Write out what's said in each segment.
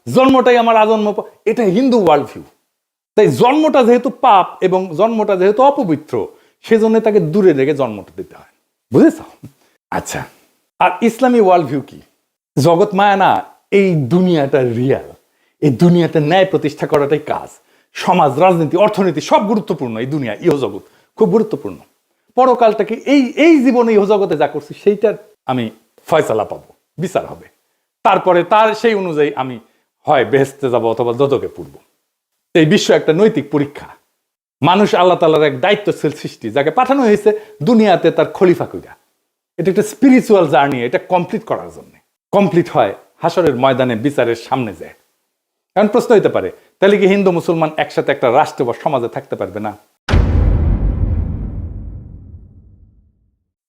জন্মটাই আমার আজন্ম এটা হিন্দু ওয়ার্ল্ড ভিউ। তাই জন্মটা যেহেতু পাপ এবং জন্মটা যেহেতু অপবিত্র, সেজন্য তাকে দূরে রেখে জন্মটা দিতে হয়। বুঝেছ? আচ্ছা, আর ইসলামী ওয়ার্ল্ড ভিউ কি? জগৎ মায়া না, এই দুনিয়াটা রিয়াল, এই দুনিয়াতে ন্যায় প্রতিষ্ঠা করাটাই কাজ। সমাজ, রাজনীতি, অর্থনীতি সব গুরুত্বপূর্ণ। এই দুনিয়া ইহজগৎ খুব গুরুত্বপূর্ণ। পরকালটাকে এই জীবনে ইহজগতে যা করছি সেইটার আমি ফয়সালা পাবো, বিচার হবে। তারপরে তার সেই অনুযায়ী আমি হয় বেহেশতে যাব অথবা দোজখে পড়ব। এই বিশ্ব একটা নৈতিক পরীক্ষা। মানুষ আল্লাহ তাআলার এক দায়িত্বশীল সৃষ্টি, যাকে পাঠানো হয়েছে দুনিয়াতে তার খলিফা কইরা। এটা একটা স্পিরিচুয়াল জার্নি, এটা কমপ্লিট করার জন্য। কমপ্লিট হয় হাসরের ময়দানে বিচারের সামনে যায়। এখন প্রশ্ন হইতে পারে, তাহলে কি হিন্দু মুসলমান একসাথে একটা রাষ্ট্র বা সমাজে থাকতে পারবে না?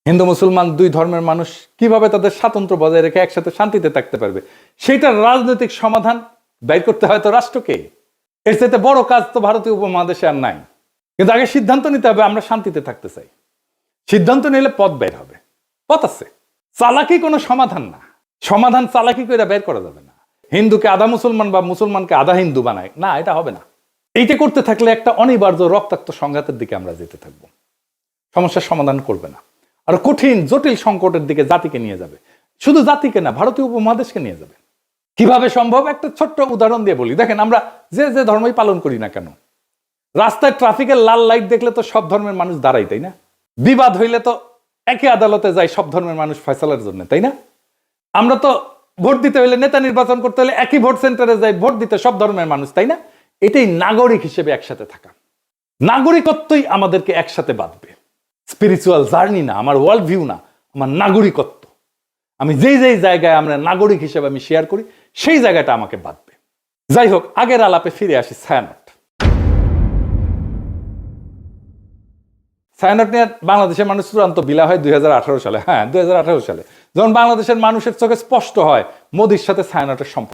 হিন্দু মুসলমান দুই ধর্মের মানুষ কিভাবে তাদের স্বাতন্ত্র্য বজায় রেখে একসাথে শান্তিতে থাকতে পারবে? সেইটার রাজনৈতিক সমাধান বের করতে হয় তো রাষ্ট্রকে। এর চাইতে বড় কাজ তো ভারতীয় উপমহাদেশে আর নাই। কিন্তু আগে সিদ্ধান্ত নিতে হবে আমরা শান্তিতে থাকতে চাই। সিদ্ধান্ত নিলে পথ বের হবে, পথ আছে। চালাকি কোনো সমাধান না, সমাধান চালাকি করে বের করা যাবে না। হিন্দুকে আধা মুসলমান বা মুসলমানকে আধা হিন্দু বানায় না, এটা হবে না। এইটা করতে থাকলে একটা অনিবার্য রক্তাক্ত সংঘাতের দিকে আমরা যেতে থাকবো। সমস্যার সমাধান করবে না, আর কঠিন জটিল সংকটের দিকে জাতিকে নিয়ে যাবে। শুধু জাতিকে না, ভারতীয় উপমহাদেশকে নিয়ে যাবে। কিভাবে সম্ভব? একটা ছোট্ট উদাহরণ দিয়ে বলি। দেখেন, আমরা যে ধর্মই পালন করি না কেন, রাস্তায় ট্রাফিকের লাল লাইট দেখলে তো সব ধর্মের মানুষ দাঁড়াই, তাই না? বিবাদ হইলে তো একই আদালতে যায় সব ধর্মের মানুষ ফয়সালার জন্য, তাই না? আমরা তো ভোট দিতে হইলে, নেতা নির্বাচন করতে হলে একই ভোট সেন্টারে যাই ভোট দিতে সব ধর্মের মানুষ, তাই না? এটাই নাগরিক হিসেবে একসাথে থাকা। নাগরিকত্বই আমাদেরকে একসাথে বাঁধবে। স্পিরিচুয়াল জার্নি না, আমার ওয়ার্ল্ড ভিউ না, আমার নাগরিকত্ব। আমি যেই জায়গায় আমরা নাগরিক হিসেবে আমি শেয়ার করি, সেই জায়গাটা আমাকে বাঁধবে। যাই হোক, আগের আলাপে ফিরে আসি। ছায়ানট নিয়ে বাংলাদেশের মানুষ চূড়ান্ত বিলা হয় 2018 সালে। হ্যাঁ, 2018 সালে যখন বাংলাদেশের মানুষের চোখে স্পষ্ট হয় মোদির সাথে ছায়ানটের সম্পর্ক।